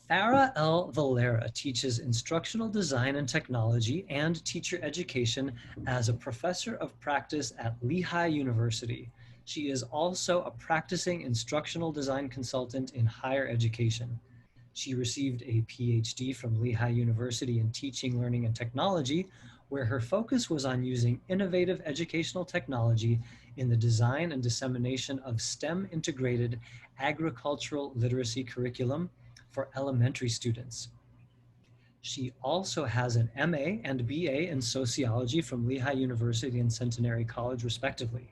Farah Vallera teaches instructional design and technology and teacher education as a professor of practice at Lehigh University. She is also a practicing instructional design consultant in higher education. She received a Ph.D. from Lehigh University in teaching, learning, and technology, where her focus was on using innovative educational technology in the design and dissemination of STEM integrated agricultural literacy curriculum for elementary students. She also has an MA and BA in sociology from Lehigh University and Centenary College, respectively.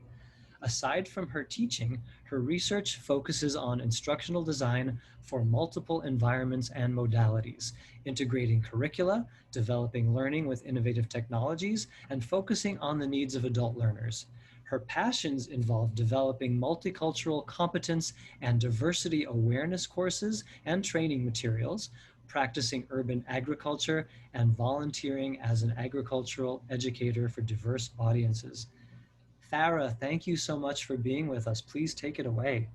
Aside from her teaching, her research focuses on instructional design for multiple environments and modalities, integrating curricula, developing learning with innovative technologies, and focusing on the needs of adult learners. Her passions involve developing multicultural competence and diversity awareness courses and training materials, practicing urban agriculture, and volunteering as an agricultural educator for diverse audiences. Farah, thank you so much for being with us. Please take it away.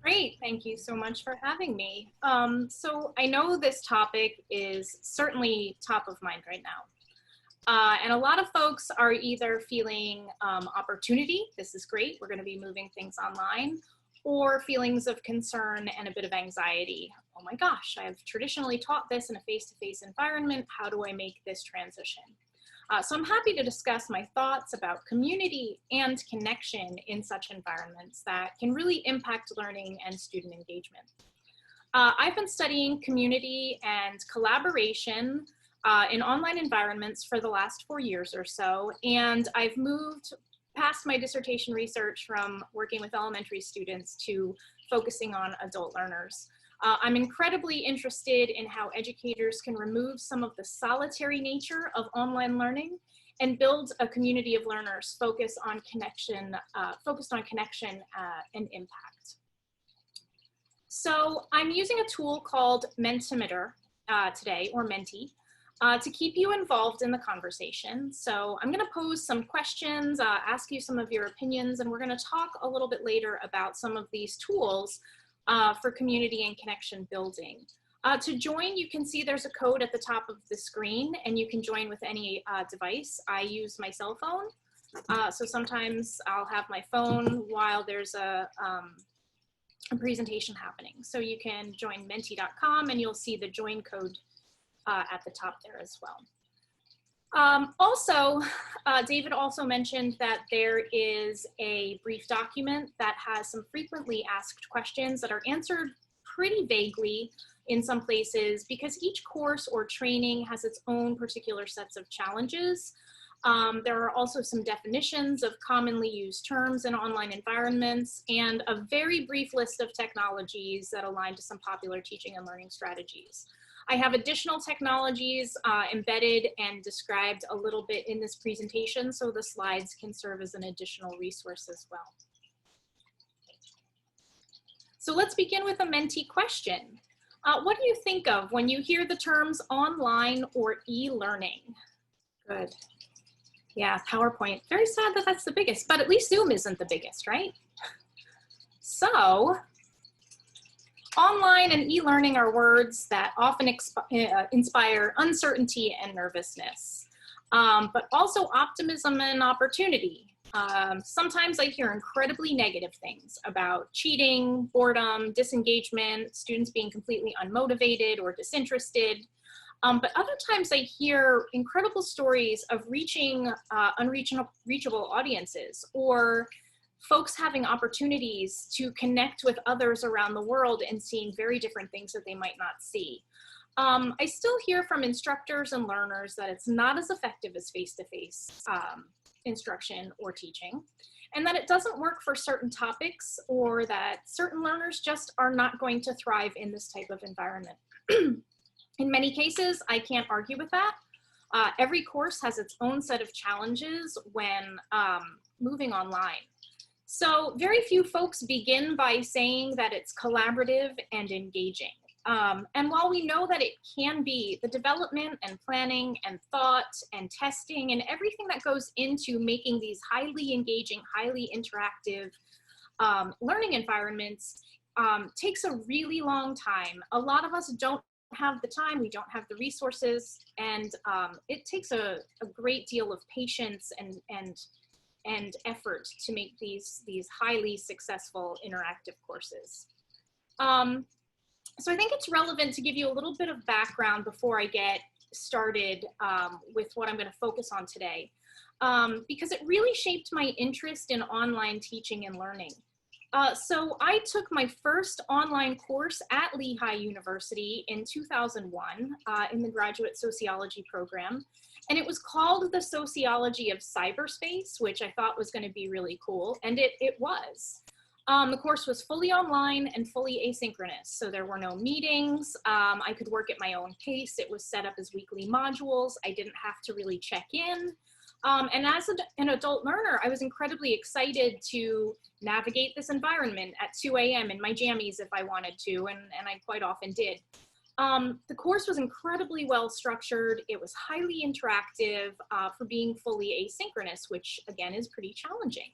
Great, thank you so much for having me. So I know this topic is certainly top of mind right now. And a lot of folks are either feeling opportunity, this is great, we're gonna be moving things online, or feelings of concern and a bit of anxiety. Oh my gosh, I've traditionally taught this in a face-to-face environment, how do I make this transition? So I'm happy to discuss my thoughts about community and connection in such environments that can really impact learning and student engagement. I've been studying community and collaboration in online environments for the last 4 years or so, and I've moved past my dissertation research from working with elementary students to focusing on adult learners. I'm incredibly interested in how educators can remove some of the solitary nature of online learning and build a community of learners focused on connection and impact. So I'm using a tool called Mentimeter today, or Menti, to keep you involved in the conversation. So I'm going to pose some questions, ask you some of your opinions, and we're going to talk a little bit later about some of these tools for community and connection building. To join, you can see there's a code at the top of the screen, and you can join with any device. I use my cell phone, so sometimes I'll have my phone while there's a presentation happening. So you can join menti.com, and you'll see the join code at the top there as well. David also mentioned that there is a brief document that has some frequently asked questions that are answered pretty vaguely in some places because each course or training has its own particular sets of challenges. There are also some definitions of commonly used terms in online environments and a very brief list of technologies that align to some popular teaching and learning strategies. I have additional technologies embedded and described a little bit in this presentation, so the slides can serve as an additional resource as well. So let's begin with a Menti question. What do you think of when you hear the terms online or e-learning? Good. Yeah, PowerPoint. Very sad that that's the biggest, but at least Zoom isn't the biggest, right? So, online and e-learning are words that often inspire uncertainty and nervousness, but also optimism and opportunity. Sometimes I hear incredibly negative things about cheating, boredom, disengagement, students being completely unmotivated or disinterested. But other times I hear incredible stories of reaching unreachable audiences, or folks having opportunities to connect with others around the world and seeing very different things that they might not see. I still hear from instructors and learners that it's not as effective as face-to-face instruction or teaching, and that it doesn't work for certain topics, or that certain learners just are not going to thrive in this type of environment. In many cases, I can't argue with that. Every course has its own set of challenges when moving online. So very few folks begin by saying that it's collaborative and engaging. And while we know that it can be, the development and planning and thought and testing and everything that goes into making these highly engaging, highly interactive learning environments takes a really long time. A lot of us don't have the time, we don't have the resources, and it takes a great deal of patience and effort to make these highly successful interactive courses. So I think it's relevant to give you a little bit of background before I get started with what I'm going to focus on today, because it really shaped my interest in online teaching and learning. So I took my first online course at Lehigh University in 2001 in the graduate sociology program, and it was called The Sociology of Cyberspace, which I thought was going to be really cool, and it was. The course was fully online and fully asynchronous, so there were no meetings. I could work at my own pace. It was set up as weekly modules. I didn't have to really check in. And as an adult learner, I was incredibly excited to navigate this environment at 2 a.m. in my jammies if I wanted to, and I quite often did. The course was incredibly well structured. It was highly interactive for being fully asynchronous, which again is pretty challenging.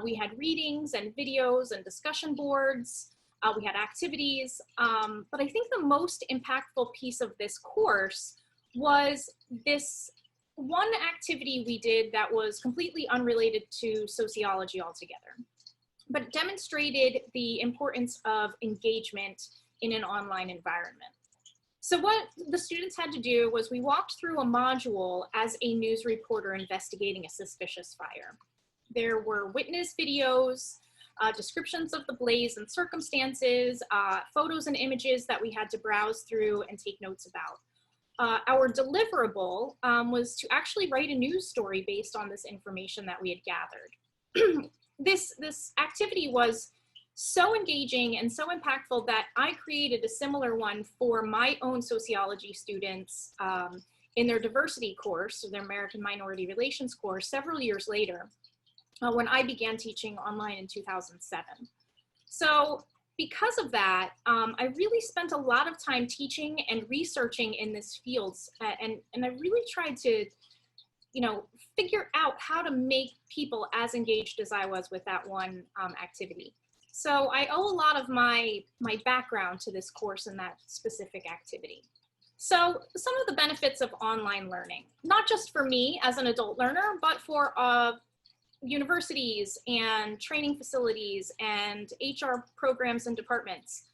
We had readings and videos and discussion boards. We had activities, but I think the most impactful piece of this course was this one activity we did that was completely unrelated to sociology altogether, but it demonstrated the importance of engagement in an online environment. So what the students had to do was we walked through a module as a news reporter investigating a suspicious fire. There were witness videos, descriptions of the blaze and circumstances, photos and images that we had to browse through and take notes about. Our deliverable was to actually write a news story based on this information that we had gathered. This activity was so engaging and so impactful that I created a similar one for my own sociology students in their diversity course, or their American Minority Relations course, several years later when I began teaching online in 2007. So because of that, I really spent a lot of time teaching and researching in this field, and I really tried to, figure out how to make people as engaged as I was with that one activity. So I owe a lot of my background to this course and that specific activity. So some of the benefits of online learning, not just for me as an adult learner, but for universities and training facilities and HR programs and departments.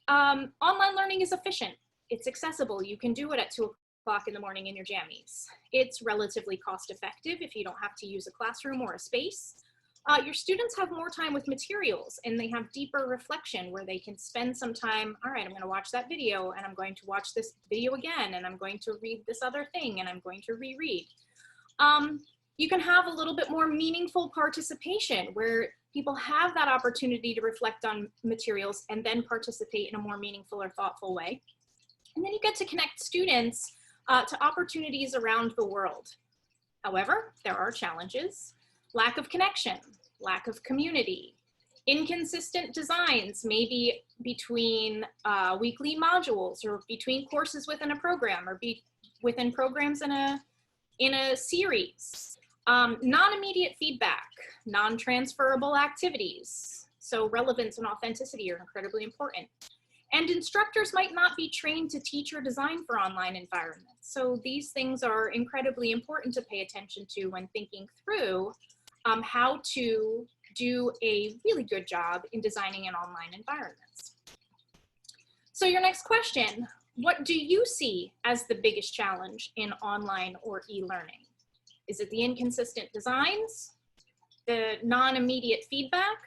Online learning is efficient. It's accessible. You can do it at 2 o'clock in the morning in your jammies. It's relatively cost effective if you don't have to use a classroom or a space. Your students have more time with materials, and they have deeper reflection where they can spend some time, all right, I'm going to watch that video, and I'm going to watch this video again, and I'm going to read this other thing, and I'm going to reread. You can have a little bit more meaningful participation where people have that opportunity to reflect on materials and then participate in a more meaningful or thoughtful way. And then you get to connect students to opportunities around the world. However, there are challenges: lack of connection, lack of community, inconsistent designs, maybe between weekly modules or between courses within a program or within programs in a series. Non-immediate feedback, non-transferable activities. So relevance and authenticity are incredibly important. And instructors might not be trained to teach or design for online environments. So these things are incredibly important to pay attention to when thinking through how to do a really good job in designing an online environment. So your next question, what do you see as the biggest challenge in online or e-learning? Is it the inconsistent designs, the non-immediate feedback,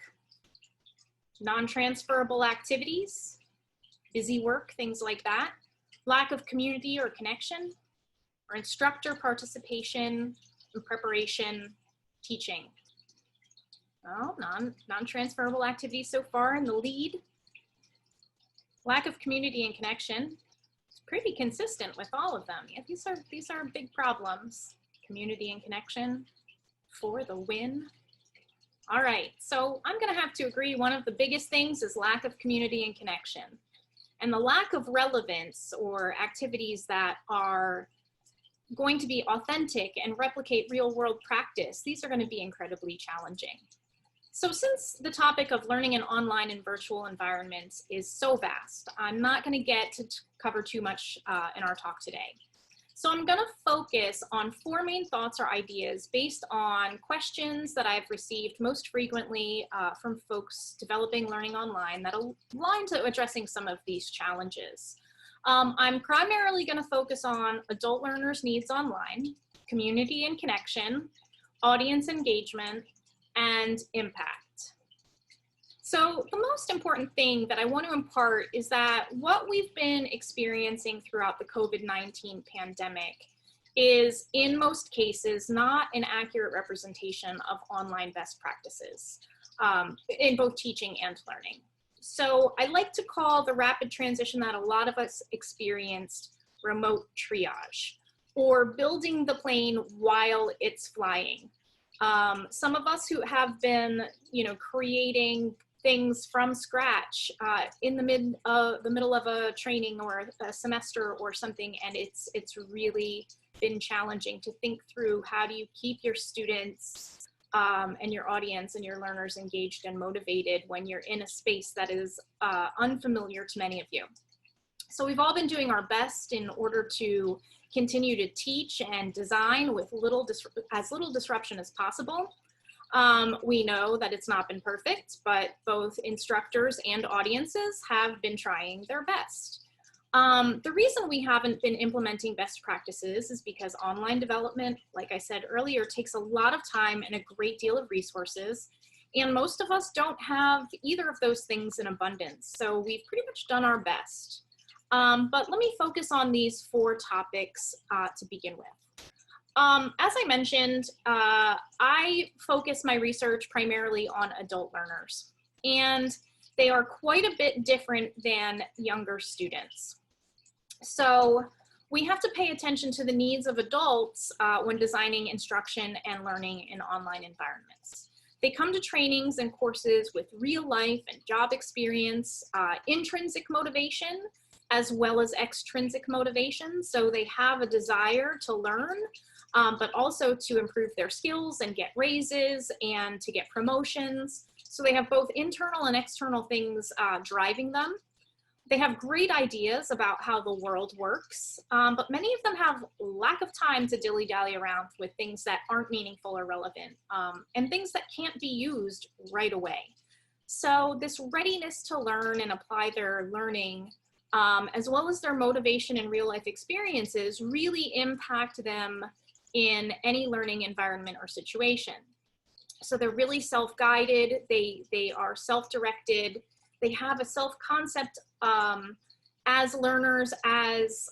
non-transferable activities, busy work, things like that, lack of community or connection, or instructor participation and preparation, teaching? Well, non-transferable activities so far in the lead. Lack of community and connection. It's pretty consistent with all of them. Yeah, these are big problems. Community and connection for the win. All right, so I'm gonna have to agree one of the biggest things is lack of community and connection. And the lack of relevance or activities that are going to be authentic and replicate real world practice, these are gonna be incredibly challenging. So since the topic of learning in online and virtual environments is so vast, I'm not going to get to cover too much in our talk today. So I'm going to focus on 4 main thoughts or ideas based on questions that I've received most frequently from folks developing learning online that align to addressing some of these challenges. I'm primarily going to focus on adult learners' needs online, community and connection, audience engagement, and impact. So the most important thing that I want to impart is that what we've been experiencing throughout the COVID-19 pandemic is, in most cases, not an accurate representation of online best practices in both teaching and learning. So I like to call the rapid transition that a lot of us experienced remote triage, or building the plane while it's flying. Some of us who have been, creating things from scratch in the middle of a training or a semester or something, and it's really been challenging to think through how do you keep your students and your audience and your learners engaged and motivated when you're in a space that is unfamiliar to many of you. So we've all been doing our best in order to continue to teach and design with as little disruption as possible. We know that it's not been perfect, but both instructors and audiences have been trying their best. The reason we haven't been implementing best practices is because online development, like I said earlier, takes a lot of time and a great deal of resources, and most of us don't have either of those things in abundance, so we've pretty much done our best. But let me focus on these 4 topics to begin with. As I mentioned, I focus my research primarily on adult learners, and they are quite a bit different than younger students. So we have to pay attention to the needs of adults when designing instruction and learning in online environments. They come to trainings and courses with real life and job experience, intrinsic motivation, as well as extrinsic motivation. So they have a desire to learn, but also to improve their skills and get raises and to get promotions. So they have both internal and external things driving them. They have great ideas about how the world works, but many of them have lack of time to dilly-dally around with things that aren't meaningful or relevant, and things that can't be used right away. So this readiness to learn and apply their learning, as well as their motivation and real life experiences, really impact them in any learning environment or situation. So they're really self-guided, they are self-directed, they have a self-concept as learners, as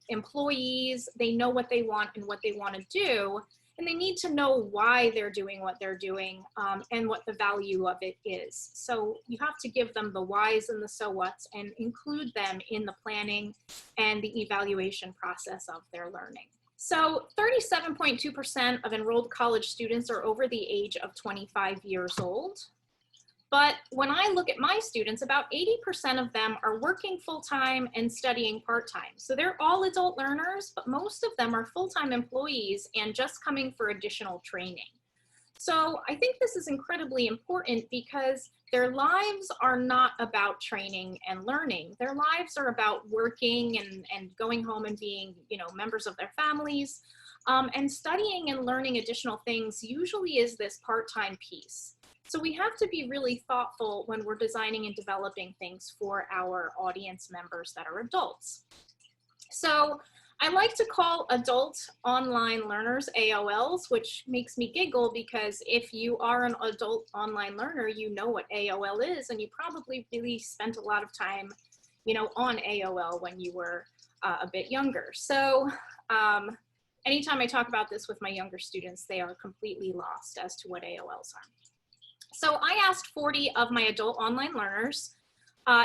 employees. They know what they want and what they want to do, and they need to know why they're doing what they're doing and what the value of it is. So you have to give them the whys and the so whats and include them in the planning and the evaluation process of their learning. So 37.2% of enrolled college students are over the age of 25 years old. But when I look at my students, about 80% of them are working full-time and studying part-time. So they're all adult learners, but most of them are full-time employees and just coming for additional training. So I think this is incredibly important because their lives are not about training and learning. Their lives are about working and going home and being, members of their families. And studying and learning additional things usually is this part-time piece. So we have to be really thoughtful when we're designing and developing things for our audience members that are adults. So I like to call adult online learners AOLs, which makes me giggle because if you are an adult online learner, you know what AOL is, and you probably really spent a lot of time, on AOL when you were a bit younger. So anytime I talk about this with my younger students, they are completely lost as to what AOLs are. So I asked 40 of my adult online learners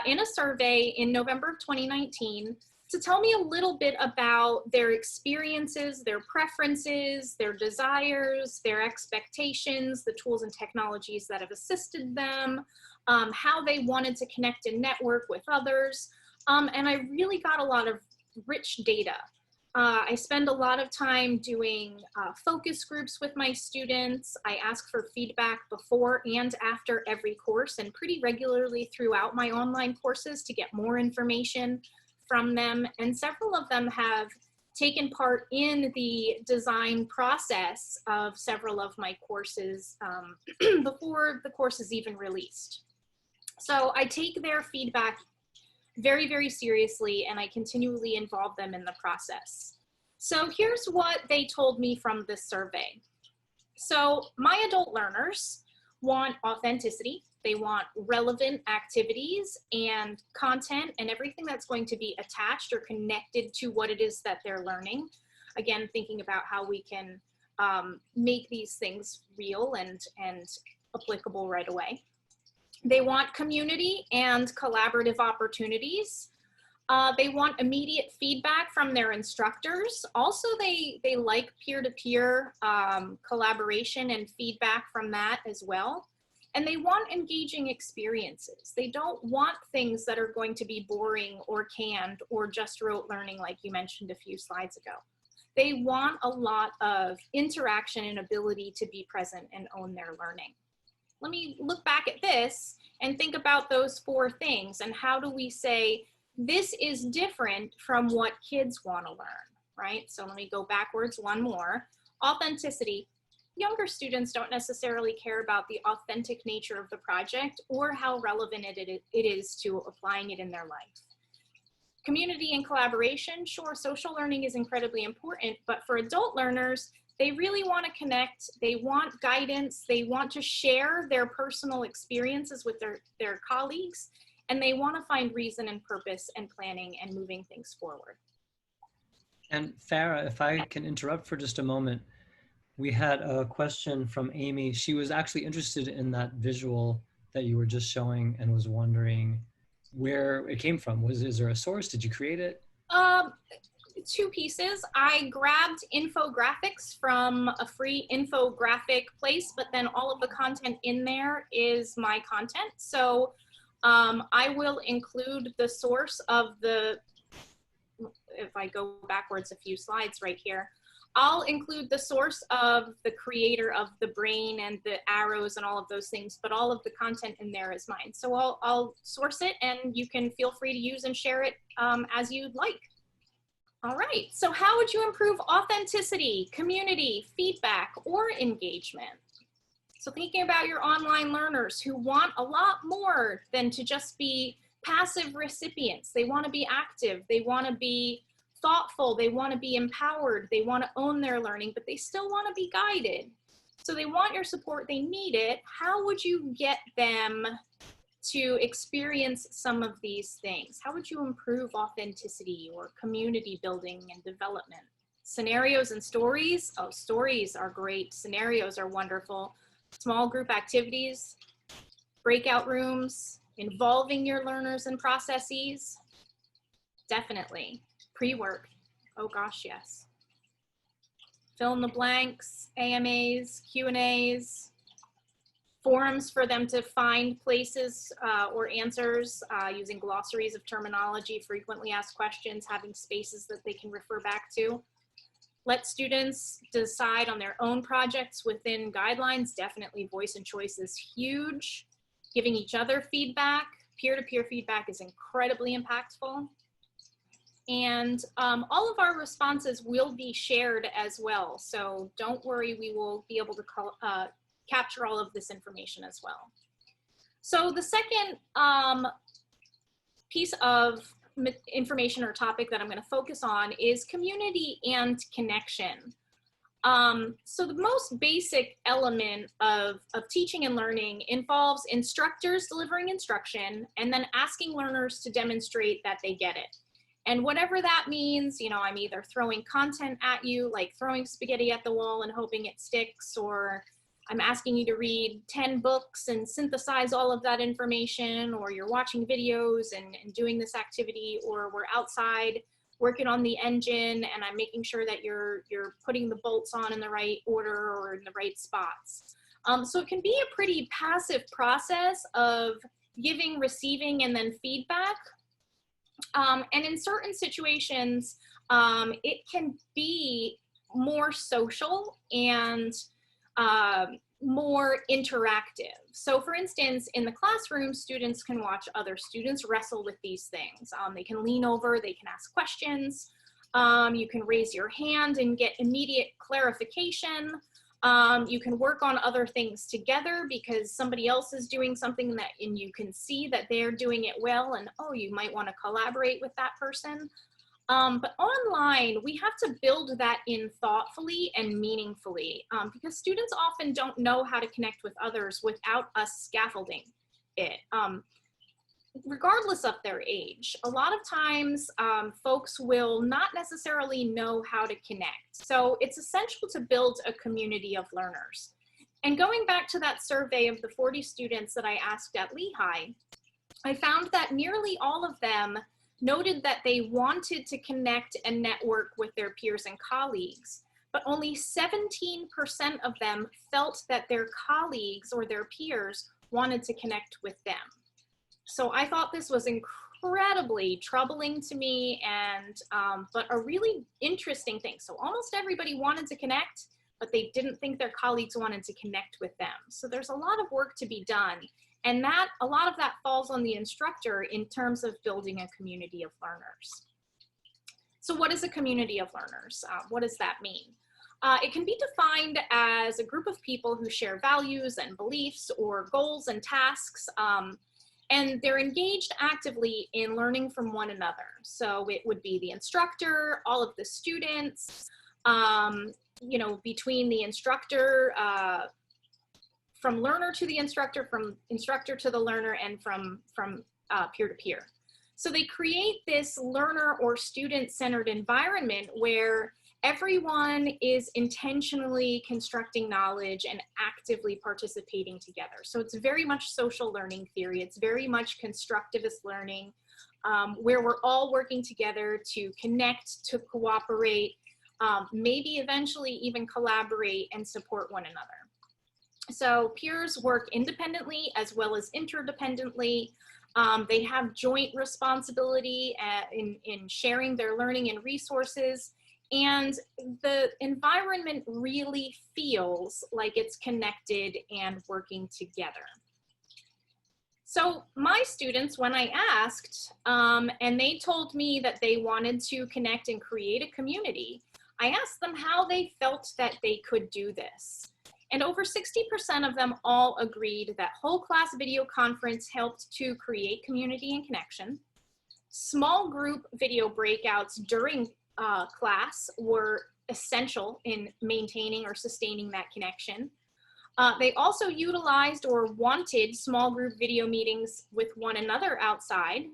in a survey in November of 2019 to tell me a little bit about their experiences, their preferences, their desires, their expectations, the tools and technologies that have assisted them, how they wanted to connect and network with others. And I really got a lot of rich data. I spend a lot of time doing focus groups with my students. I ask for feedback before and after every course and pretty regularly throughout my online courses to get more information from them. And several of them have taken part in the design process of several of my courses before the course is even released. So I take their feedback very, very seriously, and I continually involve them in the process. So here's what they told me from this survey. So my adult learners want authenticity. They want relevant activities and content and everything that's going to be attached or connected to what it is that they're learning. Again, thinking about how we can make these things real and applicable right away. They want community and collaborative opportunities. They want immediate feedback from their instructors. Also, they like peer-to-peer collaboration and feedback from that as well. And they want engaging experiences. They don't want things that are going to be boring or canned or just rote learning like you mentioned a few slides ago. They want a lot of interaction and ability to be present and own their learning. Let me look back at this and think about those four things and how do we say this is different from what kids want to learn, right? So let me go backwards one more. Authenticity. Younger students don't necessarily care about the authentic nature of the project or how relevant it is to applying it in their life. Community and collaboration. Sure, social learning is incredibly important, but for adult learners, they really want to connect, they want guidance, they want to share their personal experiences with their colleagues, and they want to find reason and purpose and planning and moving things forward. And Farah, if I can interrupt for just a moment, we had a question from Amy. She was actually interested in that visual that you were just showing and was wondering where it came from. Is there a source? Did you create it? Two pieces. I grabbed infographics from a free infographic place, but then all of the content in there is my content. So I will include the source of the, if I go backwards a few slides right here, I'll include the source of the creator of the brain and the arrows and all of those things, but all of the content in there is mine. So I'll source it and you can feel free to use and share it as you'd like. All right, so how would you improve authenticity, community, feedback, or engagement? So thinking about your online learners who want a lot more than to just be passive recipients. They want to be active, they want to be thoughtful, they want to be empowered, they want to own their learning, but they still want to be guided. So they want your support, they need it. How would you get them to experience some of these things? How would you improve authenticity or community building and development? Scenarios and stories. Oh, stories are great. Scenarios are wonderful. Small group activities, breakout rooms, involving your learners and processes. Definitely. Pre-work. Oh gosh, yes. Fill in the blanks, AMAs, Q&As, forums for them to find places or answers using glossaries of terminology, frequently asked questions, having spaces that they can refer back to. Let students decide on their own projects within guidelines. Definitely voice and choice is huge. Giving each other feedback, peer-to-peer feedback is incredibly impactful. And all of our responses will be shared as well. So don't worry, we will be able to capture all of this information as well. So the second piece of information or topic that I'm going to focus on is community and connection. So the most basic element of teaching and learning involves instructors delivering instruction and then asking learners to demonstrate that they get it. And whatever that means, you know, I'm either throwing content at you, like throwing spaghetti at the wall and hoping it sticks, or I'm asking you to read 10 books and synthesize all of that information, or you're watching videos and doing this activity, or we're outside working on the engine and I'm making sure that you're putting the bolts on in the right order or in the right spots. So it can be a pretty passive process of giving, receiving, and then feedback. And in certain situations, it can be more social and more interactive. So for instance, in the classroom, students can watch other students wrestle with these things. They can lean over, they can ask questions. You can raise your hand and get immediate clarification. You can work on other things together because somebody else is doing something and you can see that they're doing it well, and oh, you might want to collaborate with that person. But online, we have to build that in thoughtfully and meaningfully because students often don't know how to connect with others without us scaffolding it. Regardless of their age, a lot of times folks will not necessarily know how to connect. So it's essential to build a community of learners. And going back to that survey of the 40 students that I asked at Lehigh, I found that nearly all of them noted that they wanted to connect and network with their peers and colleagues, but only 17% of them felt that their colleagues or their peers wanted to connect with them. So I thought this was incredibly troubling to me, and but a really interesting thing. So almost everybody wanted to connect, but they didn't think their colleagues wanted to connect with them. So there's a lot of work to be done. And a lot of that falls on the instructor in terms of building a community of learners. So what is a community of learners? What does that mean? It can be defined as a group of people who share values and beliefs or goals and tasks, and they're engaged actively in learning from one another. So it would be the instructor, all of the students, you know, between the instructor, from learner to the instructor, from instructor to the learner, and from peer to peer. So they create this learner or student-centered environment where everyone is intentionally constructing knowledge and actively participating together. So it's very much social learning theory. It's very much constructivist learning, where we're all working together to connect, to cooperate, maybe eventually even collaborate and support one another. So peers work independently as well as interdependently. They have joint responsibility in sharing their learning and resources, and the environment really feels like it's connected and working together. So my students, when I asked, and they told me that they wanted to connect and create a community, I asked them how they felt that they could do this. And over 60% of them all agreed that whole class video conference helped to create community and connection. Small group video breakouts during class were essential in maintaining or sustaining that connection. They also utilized or wanted small group video meetings with one another outside,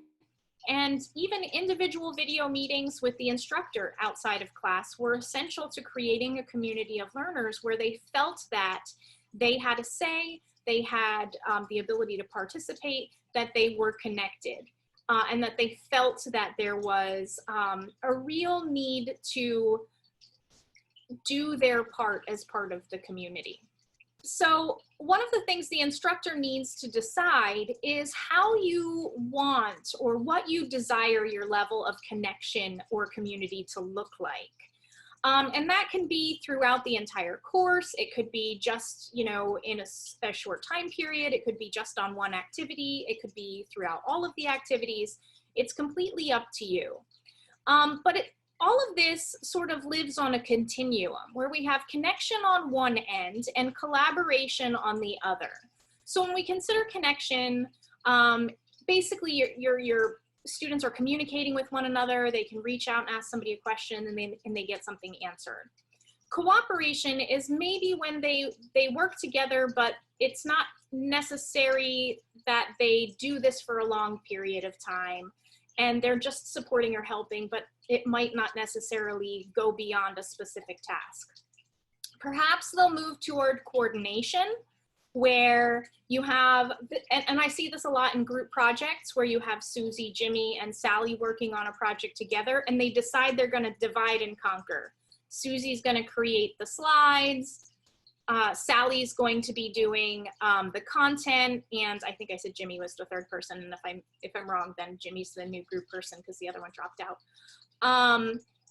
and even individual video meetings with the instructor outside of class were essential to creating a community of learners where they felt that they had a say, they had the ability to participate, that they were connected, and that they felt that there was a real need to do their part as part of the community. So one of the things the instructor needs to decide is how you want or what you desire your level of connection or community to look like. And that can be throughout the entire course. It could be just, you know, in a short time period. It could be just on one activity. It could be throughout all of the activities. It's completely up to you. But all of this sort of lives on a continuum where we have connection on one end and collaboration on the other. So when we consider connection, basically your students are communicating with one another. They can reach out and ask somebody a question and they get something answered. Cooperation is maybe when they work together, but it's not necessary that they do this for a long period of time. And they're just supporting or helping, but it might not necessarily go beyond a specific task. Perhaps they'll move toward coordination, where you have, and I see this a lot in group projects, where you have Susie, Jimmy, and Sally working on a project together, and they decide they're gonna divide and conquer. Susie's gonna create the slides, Sally's going to be doing the content, and I think I said Jimmy was the third person, and if I'm wrong, then Jimmy's the new group person because the other one dropped out.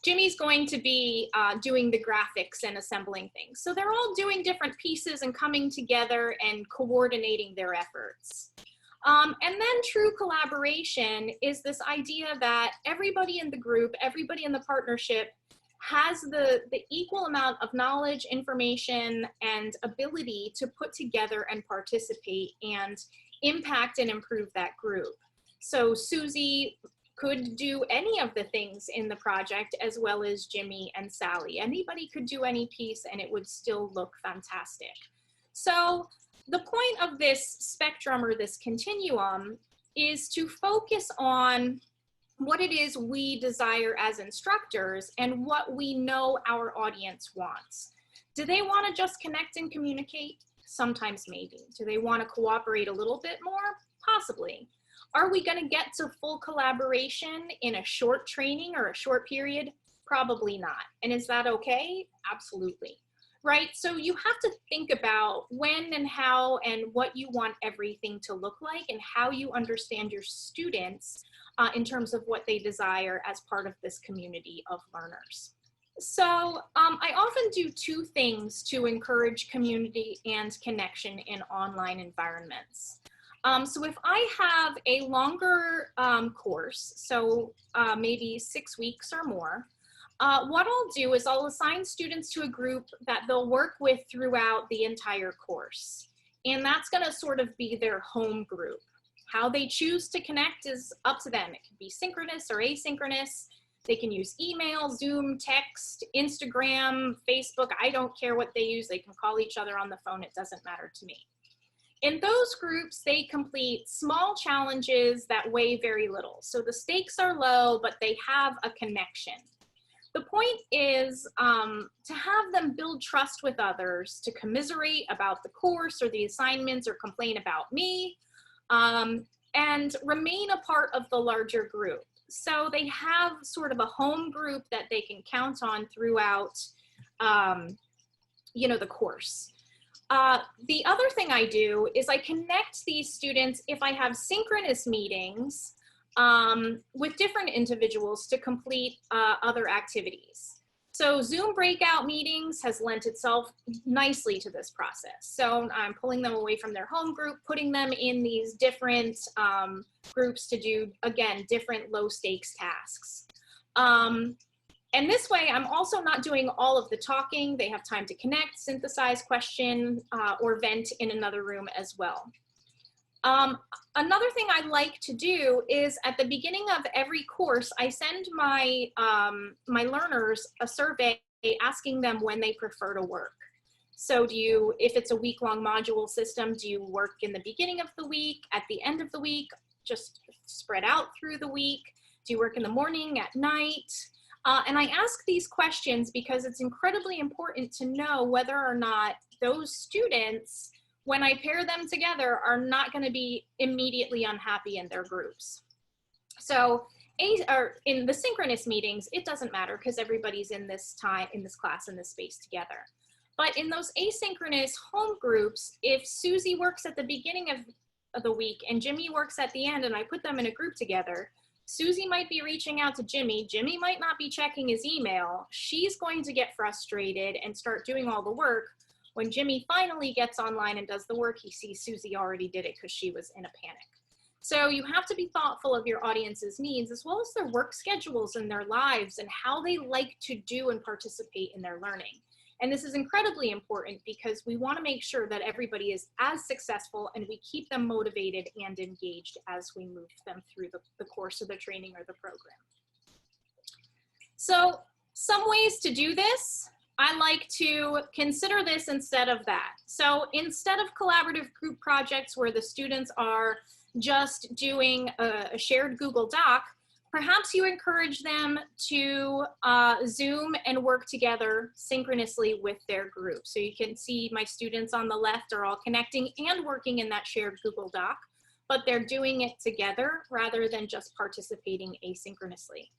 Jimmy's going to be doing the graphics and assembling things. So they're all doing different pieces and coming together and coordinating their efforts. And then true collaboration is this idea that everybody in the group, everybody in the partnership has the equal amount of knowledge, information, and ability to put together and participate and impact and improve that group. So Susie could do any of the things in the project, as well as Jimmy and Sally. Anybody could do any piece and it would still look fantastic. So the point of this spectrum or this continuum is to focus on what it is we desire as instructors and what we know our audience wants. Do they want to just connect and communicate? Sometimes maybe. Do they want to cooperate a little bit more? Possibly. Are we going to get to full collaboration in a short training or a short period? Probably not. And is that okay? Absolutely. Right? So you have to think about when and how and what you want everything to look like and how you understand your students in terms of what they desire as part of this community of learners. So I often do two things to encourage community and connection in online environments. So if I have a longer course, so maybe 6 weeks or more, what I'll do is I'll assign students to a group that they'll work with throughout the entire course. And that's going to sort of be their home group. How they choose to connect is up to them. It can be synchronous or asynchronous. They can use email, Zoom, text, Instagram, Facebook. I don't care what they use. They can call each other on the phone. It doesn't matter to me. In those groups, they complete small challenges that weigh very little. So the stakes are low, but they have a connection. The point is to have them build trust with others, to commiserate about the course or the assignments or complain about me, and remain a part of the larger group. So they have sort of a home group that they can count on throughout, the course. The other thing I do is I connect these students if I have synchronous meetings with different individuals to complete other activities. So Zoom breakout meetings has lent itself nicely to this process. So I'm pulling them away from their home group, putting them in these different groups to do, again, different low stakes tasks. And this way, I'm also not doing all of the talking. They have time to connect, synthesize, question, or vent in another room as well. Another thing I like to do is at the beginning of every course, I send my, my learners a survey asking them when they prefer to work. So if it's a week-long module system, do you work in the beginning of the week, at the end of the week, just spread out through the week? Do you work in the morning, at night? And I ask these questions because it's incredibly important to know whether or not those students, when I pair them together, are not going to be immediately unhappy in their groups. So in the synchronous meetings, it doesn't matter because everybody's in this class, in this space together. But in those asynchronous home groups, if Susie works at the beginning of the week and Jimmy works at the end and I put them in a group together, Susie might be reaching out to Jimmy. Jimmy might not be checking his email. She's going to get frustrated and start doing all the work. When Jimmy finally gets online and does the work, he sees Susie already did it because she was in a panic. So you have to be thoughtful of your audience's needs as well as their work schedules and their lives and how they like to do and participate in their learning. And this is incredibly important because we want to make sure that everybody is as successful and we keep them motivated and engaged as we move them through the course of the training or the program. So some ways to do this, I like to consider this instead of that. So instead of collaborative group projects where the students are just doing a shared Google Doc, perhaps you encourage them to Zoom and work together synchronously with their group. So you can see my students on the left are all connecting and working in that shared Google Doc, but they're doing it together rather than just participating asynchronously.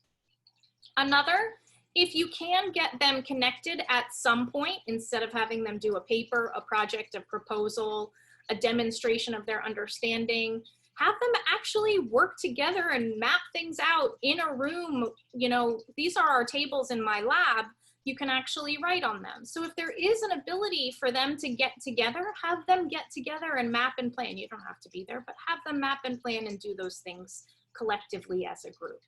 Another, if you can get them connected at some point, instead of having them do a paper, a project, a proposal, a demonstration of their understanding, have them actually work together and map things out in a room. You know, these are our tables in my lab. You can actually write on them. So if there is an ability for them to get together, have them get together and map and plan. You don't have to be there, but have them map and plan and do those things collectively as a group.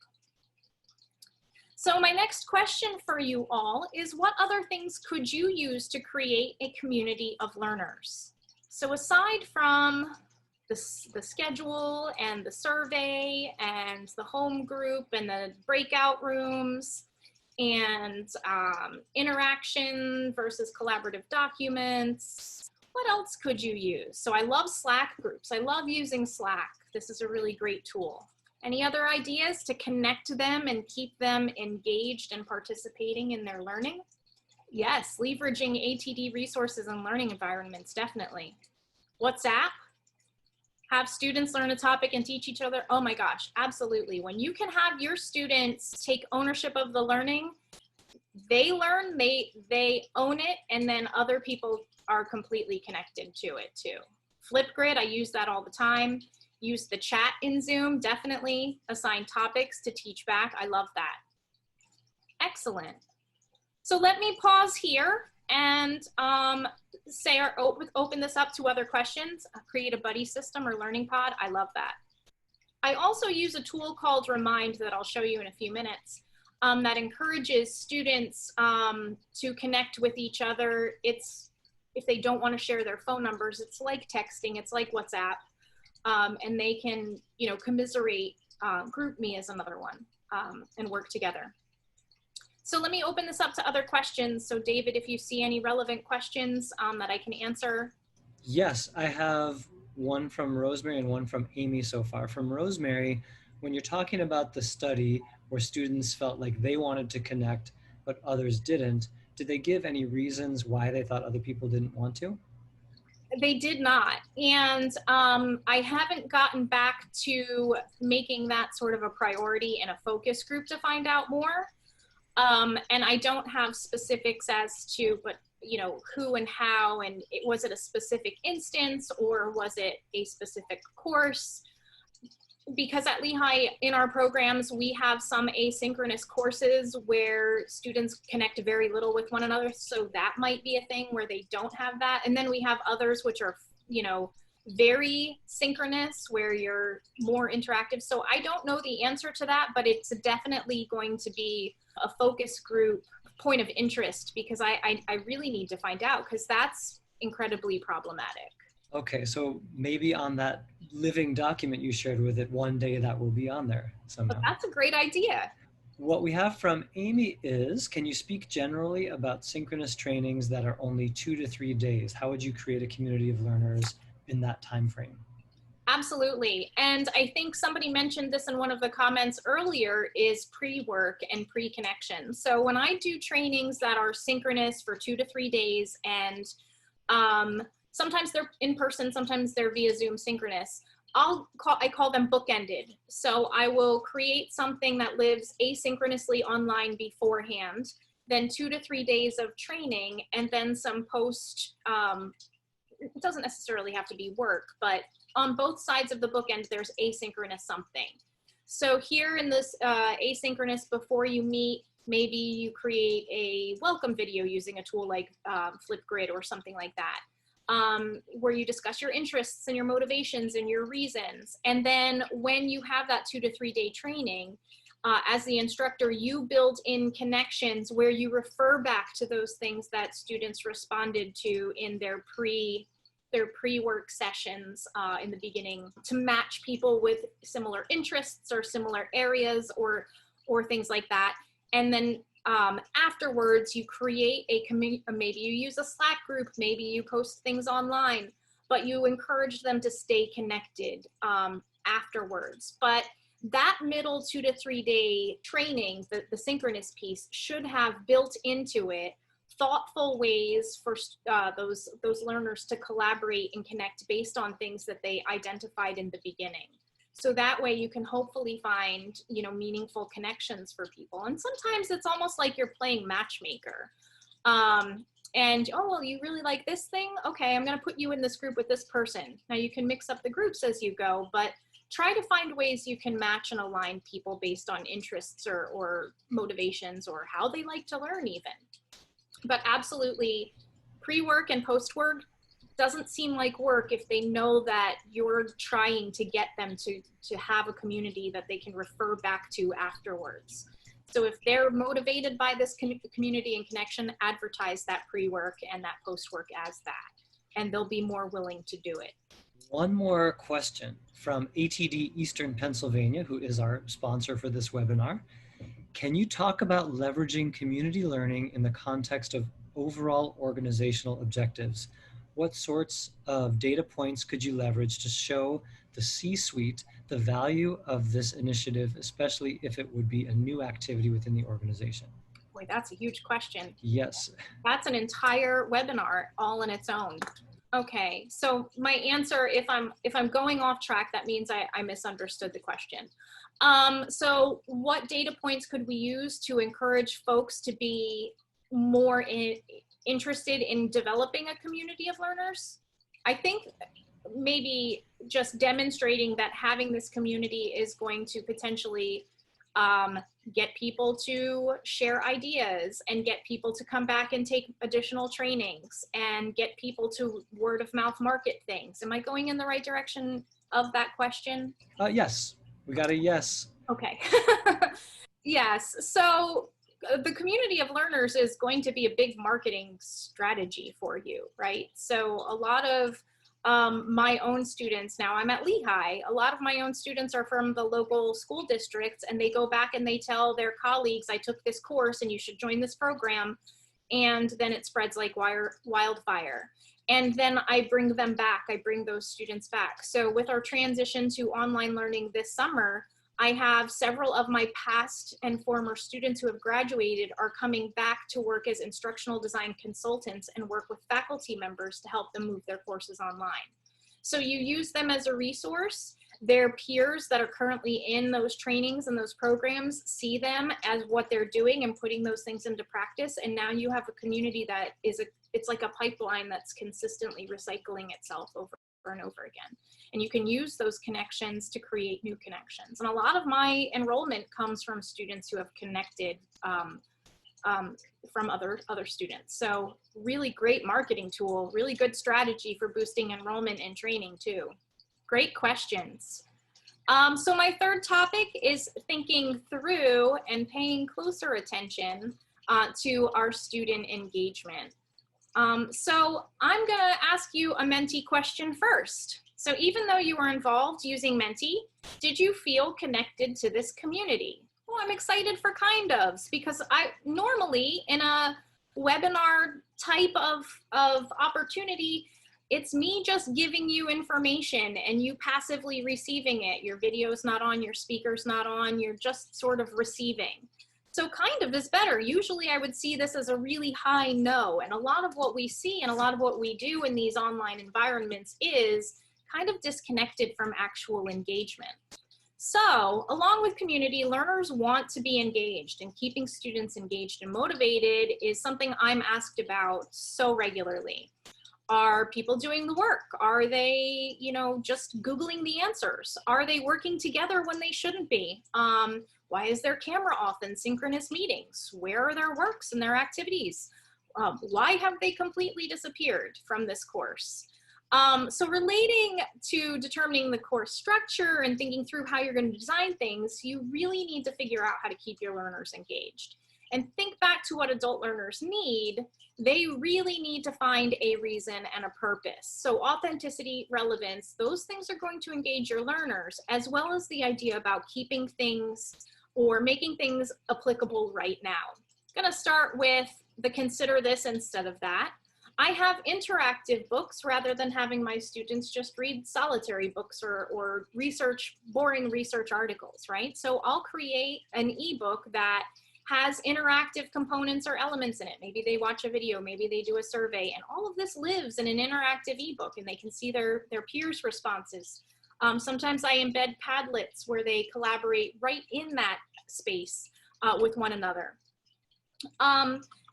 So my next question for you all is, what other things could you use to create a community of learners? So aside from the schedule and the survey and the home group and the breakout rooms and interaction versus collaborative documents, what else could you use? So I love Slack groups. I love using Slack. This is a really great tool. Any other ideas to connect them and keep them engaged and participating in their learning? Yes, leveraging ATD resources and learning environments, definitely. WhatsApp, have students learn a topic and teach each other. Oh my gosh, absolutely. When you can have your students take ownership of the learning, they learn, they own it, and then other people are completely connected to it too. Flipgrid, I use that all the time. Use the chat in Zoom, definitely assign topics to teach back. I love that. Excellent. So let me pause here and say or open this up to other questions. Create a buddy system or learning pod. I love that. I also use a tool called Remind that I'll show you in a few minutes that encourages students to connect with each other. It's, if they don't want to share their phone numbers, it's like texting, it's like WhatsApp. And they can, you know, commiserate. GroupMe is another one, and work together. So let me open this up to other questions. So David, if you see any relevant questions that I can answer. Yes, I have one from Rosemary and one from Amy so far. From Rosemary, when you're talking about the study where students felt like they wanted to connect, but others didn't, did they give any reasons why they thought other people didn't want to? They did not. And I haven't gotten back to making that sort of a priority in a focus group to find out more. And I don't have specifics as to, but you know, who and how, and was it a specific instance or was it a specific course? Because at Lehigh, in our programs, we have some asynchronous courses where students connect very little with one another. So that might be a thing where they don't have that. And then we have others which are, you know, very synchronous where you're more interactive. So I don't know the answer to that, but it's definitely going to be a focus group point of interest because I really need to find out because that's incredibly problematic. Okay, so maybe on that living document you shared with it, one day that will be on there somehow. But that's a great idea. What we have from Amy is, can you speak generally about synchronous trainings that are only 2 to 3 days? How would you create a community of learners in that time frame? Absolutely. And I think somebody mentioned this in one of the comments earlier is pre-work and pre-connection. So when I do trainings that are synchronous for 2 to 3 days and sometimes they're in person, sometimes they're via Zoom synchronous, I call them bookended. So I will create something that lives asynchronously online beforehand, then 2 to 3 days of training, and then some post, it doesn't necessarily have to be work, but on both sides of the bookend, there's asynchronous something. So here in this asynchronous before you meet, maybe you create a welcome video using a tool like Flipgrid or something like that, where you discuss your interests and your motivations and your reasons. And then when you have that 2 to 3 day training, as the instructor, you build in connections where you refer back to those things that students responded to in their pre-work sessions in the beginning to match people with similar interests or similar areas or things like that. And then afterwards, you create a community, maybe you use a Slack group, maybe you post things online, but you encourage them to stay connected afterwards. But that middle 2 to 3 day training, the synchronous piece, should have built into it thoughtful ways for those learners to collaborate and connect based on things that they identified in the beginning. So that way you can hopefully find, you know, meaningful connections for people. And sometimes it's almost like you're playing matchmaker. And, oh, well, you really like this thing? Okay, I'm gonna put you in this group with this person. Now you can mix up the groups as you go, but try to find ways you can match and align people based on interests or motivations or how they like to learn even. But absolutely, pre-work and post-work doesn't seem like work if they know that you're trying to get them to have a community that they can refer back to afterwards. So if they're motivated by this community and connection, advertise that pre-work and that post-work as that, and they'll be more willing to do it. One more question from ATD Eastern Pennsylvania, who is our sponsor for this webinar. Can you talk about leveraging community learning in the context of overall organizational objectives? What sorts of data points could you leverage to show the C-suite the value of this initiative, especially if it would be a new activity within the organization? Boy, that's a huge question. Yes. That's an entire webinar all in its own. Okay, so my answer, if I'm going off track, that means I misunderstood the question. So what data points could we use to encourage folks to be more interested in developing a community of learners? I think maybe just demonstrating that having this community is going to potentially get people to share ideas and get people to come back and take additional trainings and get people to word of mouth market things. Am I going in the right direction of that question? Yes, we got a yes. Okay. Yes, so the community of learners is going to be a big marketing strategy for you, right? So a lot of my own students, now I'm at Lehigh, a lot of my own students are from the local school districts, and they go back and they tell their colleagues, I took this course and you should join this program. And then it spreads like wildfire. And then I bring them back, I bring those students back. So with our transition to online learning this summer, I have several of my past and former students who have graduated are coming back to work as instructional design consultants and work with faculty members to help them move their courses online. So you use them as a resource. Their peers that are currently in those trainings and those programs see them as what they're doing and putting those things into practice. And now you have a community that is it's like a pipeline that's consistently recycling itself over and over again. And you can use those connections to create new connections. And a lot of my enrollment comes from students who have connected from other students. So really great marketing tool, really good strategy for boosting enrollment and training too. Great questions. So my third topic is thinking through and paying closer attention to our student engagement. So I'm gonna ask you a Menti question first. So even though you were involved using Menti, did you feel connected to this community? Well, I'm excited for kind ofs, because I normally in a webinar type of opportunity, it's me just giving you information and you passively receiving it. Your video's not on, your speaker's not on, you're just sort of receiving. So kind of is better. Usually I would see this as a really high no. And a lot of what we see and a lot of what we do in these online environments is kind of disconnected from actual engagement. So along with community, learners want to be engaged, and keeping students engaged and motivated is something I'm asked about so regularly. Are people doing the work? Are they, just Googling the answers? Are they working together when they shouldn't be? Why is their camera off in synchronous meetings? Where are their works and their activities? Why have they completely disappeared from this course? So relating to determining the course structure and thinking through how you're going to design things, you really need to figure out how to keep your learners engaged. And think back to what adult learners need. They really need to find a reason and a purpose. So authenticity, relevance, those things are going to engage your learners, as well as the idea about keeping things or making things applicable right now. I'm gonna start with the consider this instead of that. I have interactive books rather than having my students just read solitary books or boring research articles, right? So I'll create an ebook that has interactive components or elements in it. Maybe they watch a video, maybe they do a survey, and all of this lives in an interactive ebook, and they can see their peers' responses. Sometimes I embed Padlets where they collaborate right in that space with one another.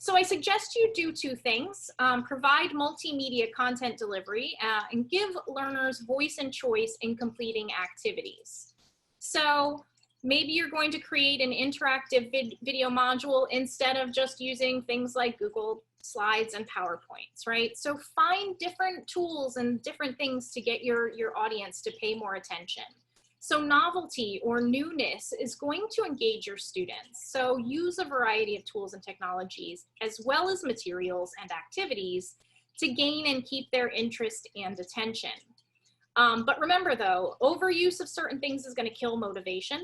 So I suggest you do two things: provide multimedia content delivery and give learners voice and choice in completing activities. So maybe you're going to create an interactive video module instead of just using things like Google Slides and PowerPoints, right? So find different tools and different things to get your audience to pay more attention. So novelty or newness is going to engage your students. So use a variety of tools and technologies, as well as materials and activities, to gain and keep their interest and attention. But remember though, overuse of certain things is going to kill motivation.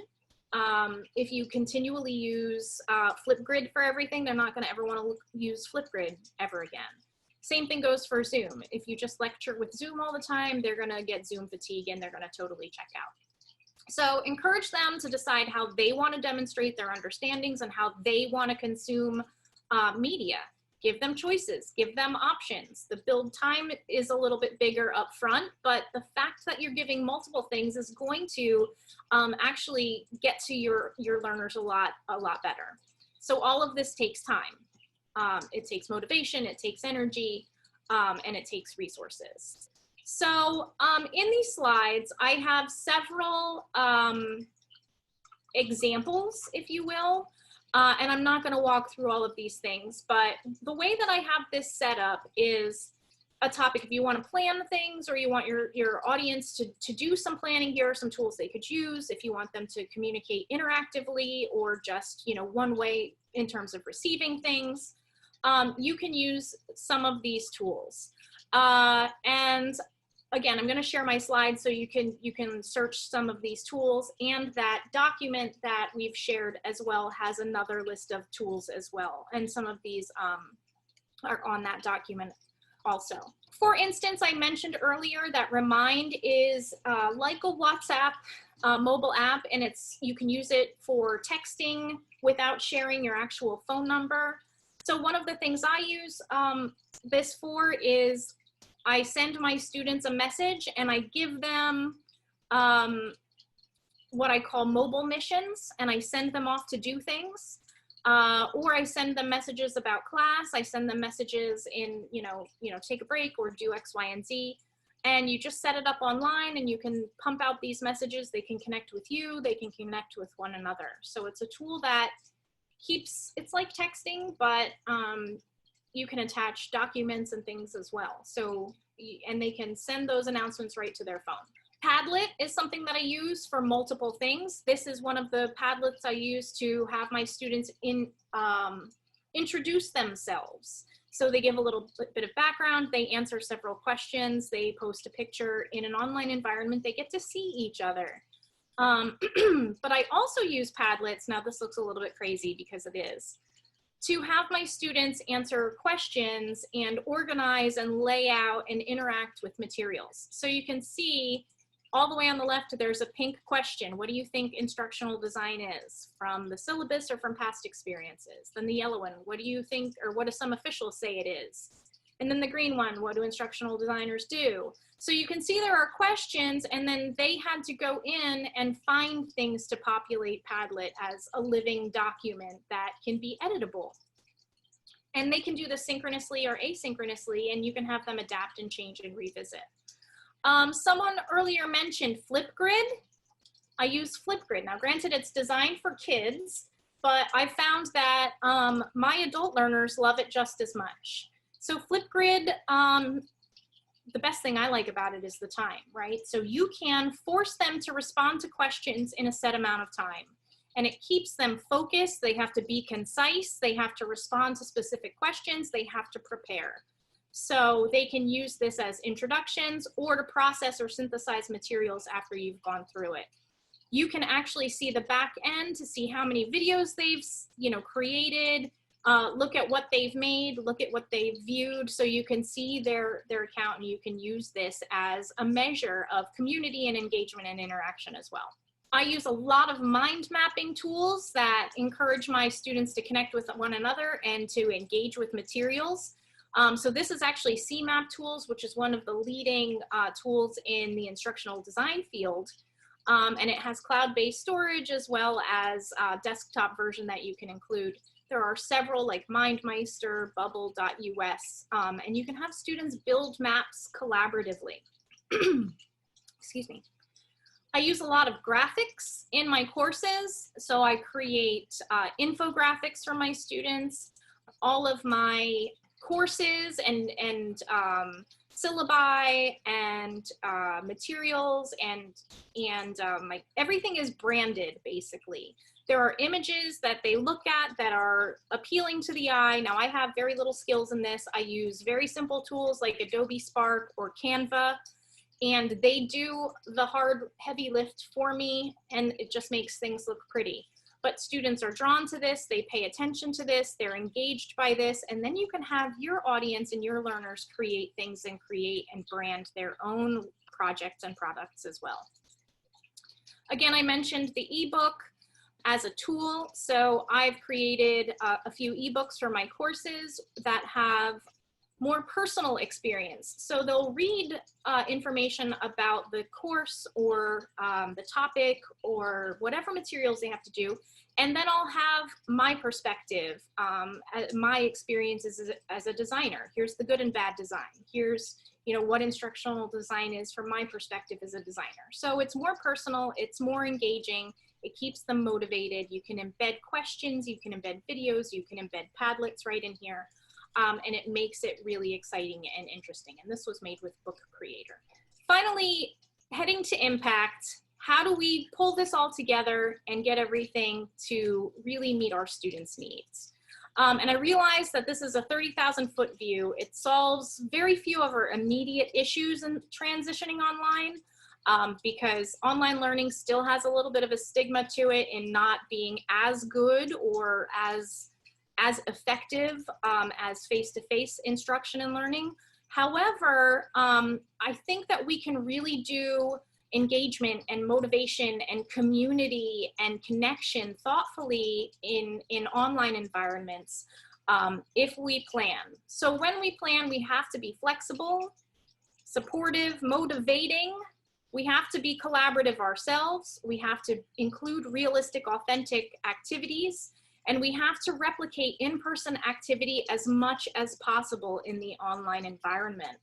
If you continually use Flipgrid for everything, they're not going to ever want to use Flipgrid ever again. Same thing goes for Zoom. If you just lecture with Zoom all the time, they're going to get Zoom fatigue and they're going to totally check out. So encourage them to decide how they want to demonstrate their understandings and how they want to consume media. Give them choices, give them options. The build time is a little bit bigger up front, but the fact that you're giving multiple things is going to actually get to your learners a lot better. So all of this takes time. It takes motivation, it takes energy, and it takes resources. So in these slides, I have several examples, if you will, and I'm not going to walk through all of these things, but the way that I have this set up is a topic. If you want to plan things or you want your audience to do some planning, here are some tools they could use. If you want them to communicate interactively or just, one way in terms of receiving things, you can use some of these tools. And again, I'm going to share my slides so you can search some of these tools, and that document that we've shared as well has another list of tools as well. And some of these are on that document also. For instance, I mentioned earlier that Remind is like a WhatsApp mobile app, and you can use it for texting without sharing your actual phone number. So one of the things I use this for is I send my students a message and I give them what I call mobile missions, and I send them off to do things. Or I send them messages about class. I send them messages in, take a break or do X, Y, and Z. And you just set it up online and you can pump out these messages. They can connect with you. They can connect with one another. So it's a tool that it's like texting, but you can attach documents and things as well. So, and they can send those announcements right to their phone. Padlet is something that I use for multiple things. This is one of the Padlets I use to have my students introduce themselves. So they give a little bit of background, they answer several questions, they post a picture in an online environment, they get to see each other. But I also use Padlets, now this looks a little bit crazy because it is, to have my students answer questions and organize and lay out and interact with materials. So you can see all the way on the left, there's a pink question. What do you think instructional design is, from the syllabus or from past experiences? Then the yellow one, what do you think, or what do some officials say it is? And then the green one, what do instructional designers do? So you can see there are questions, and then they had to go in and find things to populate Padlet as a living document that can be editable. And they can do this synchronously or asynchronously, and you can have them adapt and change and revisit. Someone earlier mentioned Flipgrid. I use Flipgrid. Now, granted, it's designed for kids, but I found that my adult learners love it just as much. So Flipgrid, the best thing I like about it is the time, right? So you can force them to respond to questions in a set amount of time, and it keeps them focused. They have to be concise. They have to respond to specific questions. They have to prepare. So they can use this as introductions or to process or synthesize materials after you've gone through it. You can actually see the back end to see how many videos they've, created, look at what they've made, look at what they've viewed, so you can see their account, and you can use this as a measure of community and engagement and interaction as well. I use a lot of mind mapping tools that encourage my students to connect with one another and to engage with materials. So this is actually CMAP tools, which is one of the leading tools in the instructional design field. And it has cloud-based storage as well as a desktop version that you can include. There are several like MindMeister, Bubble.us, and you can have students build maps collaboratively. Excuse me. I use a lot of graphics in my courses, so I create infographics for my students. All of my courses and syllabi and materials and everything is branded basically. There are images that they look at that are appealing to the eye. Now I have very little skills in this. I use very simple tools like Adobe Spark or Canva, and they do the hard, heavy lift for me, and it just makes things look pretty. But students are drawn to this, they pay attention to this, they're engaged by this, and then you can have your audience and your learners create things and create and brand their own projects and products as well. Again, I mentioned the ebook as a tool. So I've created a few ebooks for my courses that have more personal experience. So they'll read information about the course or the topic or whatever materials they have to do. And then I'll have my perspective, my experiences as a designer. Here's the good and bad design. Here's what instructional design is from my perspective as a designer. So it's more personal, it's more engaging, it keeps them motivated. You can embed questions, you can embed videos, you can embed Padlets right in here. And it makes it really exciting and interesting. And this was made with Book Creator. Finally, heading to impact, how do we pull this all together and get everything to really meet our students' needs? And I realized that this is a 30,000-foot view. It solves very few of our immediate issues in transitioning online, because online learning still has a little bit of a stigma to it in not being as good or as effective as face-to-face instruction and learning. However, I think that we can really do engagement and motivation and community and connection thoughtfully in online environments if we plan. So when we plan, we have to be flexible, supportive, motivating. We have to be collaborative ourselves. We have to include realistic, authentic activities. And we have to replicate in-person activity as much as possible in the online environment.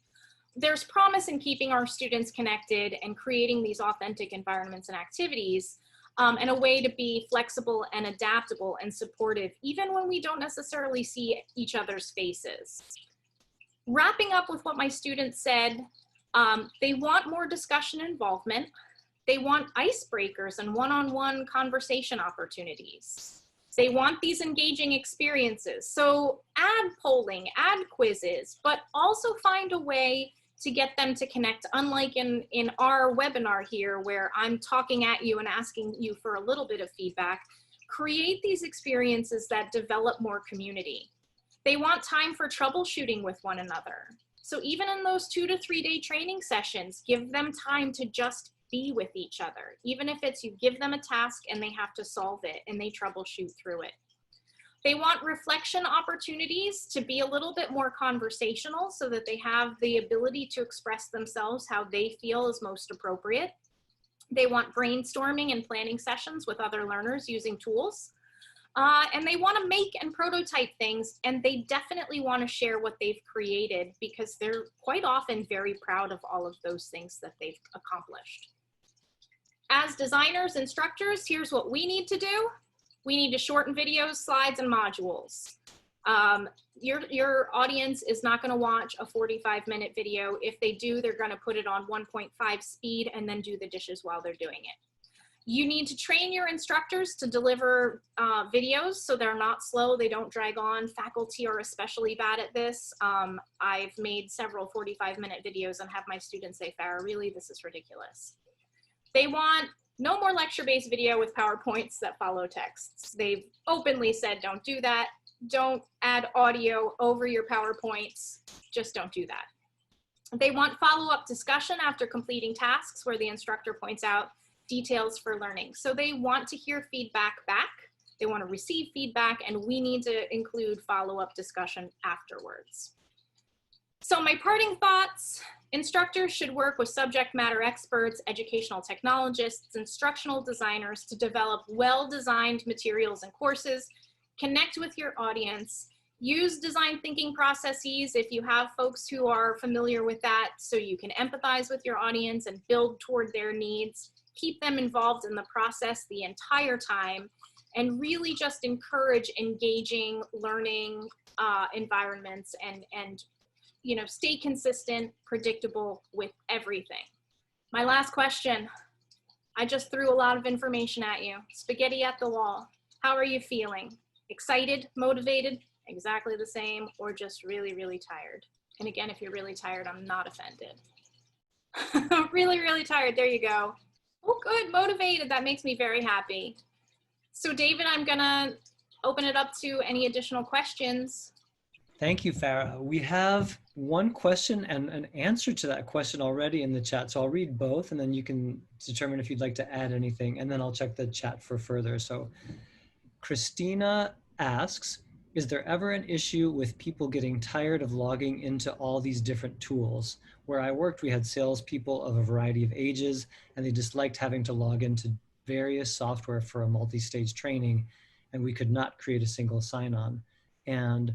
There's promise in keeping our students connected and creating these authentic environments and activities, and a way to be flexible and adaptable and supportive, even when we don't necessarily see each other's faces. Wrapping up with what my students said, they want more discussion involvement. They want icebreakers and one-on-one conversation opportunities. They want these engaging experiences. So add polling, add quizzes, but also find a way to get them to connect. Unlike in our webinar here, where I'm talking at you and asking you for a little bit of feedback, create these experiences that develop more community. They want time for troubleshooting with one another. So even in those 2 to 3 day training sessions, give them time to just be with each other. Even if it's you give them a task and they have to solve it and they troubleshoot through it. They want reflection opportunities to be a little bit more conversational so that they have the ability to express themselves how they feel is most appropriate. They want brainstorming and planning sessions with other learners using tools. And they want to make and prototype things, and they definitely want to share what they've created because they're quite often very proud of all of those things that they've accomplished. As designers, instructors, here's what we need to do. We need to shorten videos, slides, and modules. Your audience is not going to watch a 45-minute video. If they do, they're going to put it on 1.5 speed and then do the dishes while they're doing it. You need to train your instructors to deliver videos so they're not slow, they don't drag on. Faculty are especially bad at this. I've made several 45-minute videos and have my students say, Farah, really, this is ridiculous. They want no more lecture-based video with PowerPoints that follow texts. They've openly said, don't do that. Don't add audio over your PowerPoints. Just don't do that. They want follow-up discussion after completing tasks where the instructor points out details for learning. So they want to hear feedback back. They want to receive feedback, and we need to include follow-up discussion afterwards. So my parting thoughts, Instructors should work with subject matter experts, educational technologists, instructional designers to develop well-designed materials and courses, connect with your audience, use design thinking processes if you have folks who are familiar with that, so you can empathize with your audience and build toward their needs, keep them involved in the process the entire time, and really just encourage engaging learning environments and stay consistent, predictable with everything. My last question. I just threw a lot of information at you. Spaghetti at the wall. How are you feeling? Excited, motivated, exactly the same, or just really, really tired? And again, if you're really tired, I'm not offended. Really, really tired. There you go. Oh, good, motivated. That makes me very happy. So David, I'm gonna open it up to any additional questions. Thank you, Farah. We have one question and an answer to that question already in the chat. So I'll read both and then you can determine if you'd like to add anything, and then I'll check the chat for further. So Christina asks, is there ever an issue with people getting tired of logging into all these different tools? Where I worked, we had salespeople of a variety of ages, and they disliked having to log into various software for a multi-stage training, and we could not create a single sign-on. And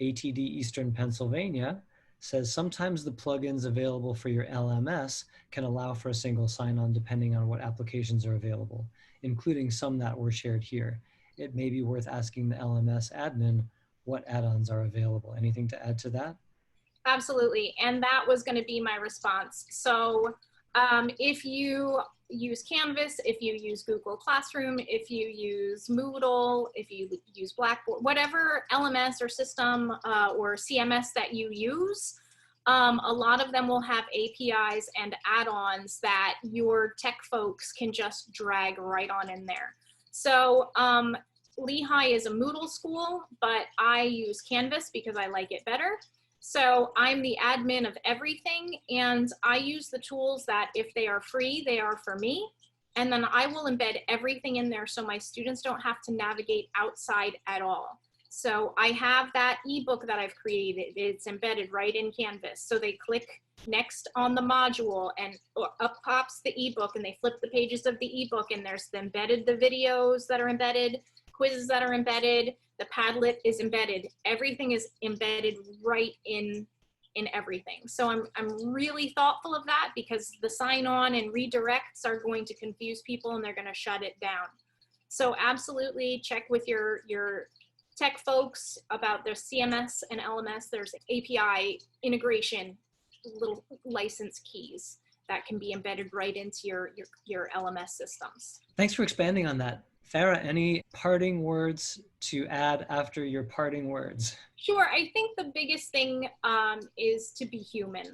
ATD Eastern Pennsylvania says sometimes the plugins available for your LMS can allow for a single sign-on depending on what applications are available, including some that were shared here. It may be worth asking the LMS admin what add-ons are available. Anything to add to that? Absolutely, and that was going to be my response. So if you use Canvas, if you use Google Classroom, if you use Moodle, if you use Blackboard, whatever LMS or system or CMS that you use, a lot of them will have APIs and add-ons that your tech folks can just drag right on in there. So Lehigh is a Moodle school, but I use Canvas because I like it better. So I'm the admin of everything, and I use the tools that if they are free, they are for me. And then I will embed everything in there so my students don't have to navigate outside at all. So I have that ebook that I've created. It's embedded right in Canvas. So they click next on the module and up pops the ebook, and they flip the pages of the ebook, and there's the videos that are embedded, quizzes that are embedded, the Padlet is embedded. Everything is embedded right in everything. So I'm really thoughtful of that, because the sign on and redirects are going to confuse people and they're going to shut it down. So absolutely check with your tech folks about their CMS and LMS. There's API integration, little license keys that can be embedded right into your LMS systems. Thanks for expanding on that. Farah, any parting words to add after your parting words? Sure. I think the biggest thing is to be human,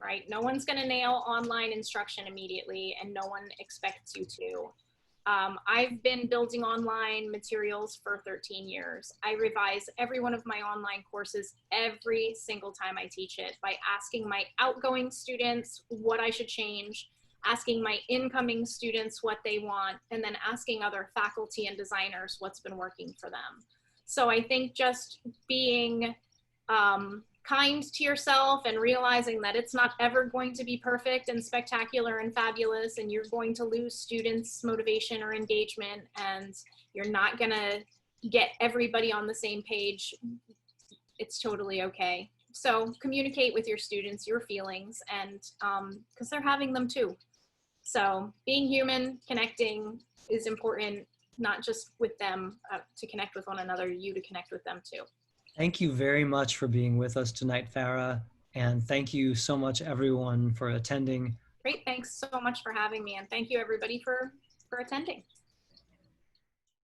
right? No one's going to nail online instruction immediately, and no one expects you to. I've been building online materials for 13 years. I revise every one of my online courses every single time I teach it by asking my outgoing students what I should change, asking my incoming students what they want, and then asking other faculty and designers what's been working for them. So I think just being kind to yourself and realizing that it's not ever going to be perfect and spectacular and fabulous, and you're going to lose students' motivation or engagement, and you're not gonna get everybody on the same page. It's totally okay. So communicate with your students your feelings, and because they're having them too. So being human, connecting is important, not just with them to connect with one another, you to connect with them too. Thank you very much for being with us tonight, Farah. And thank you so much, everyone, for attending. Great, thanks so much for having me. And thank you, everybody, for attending.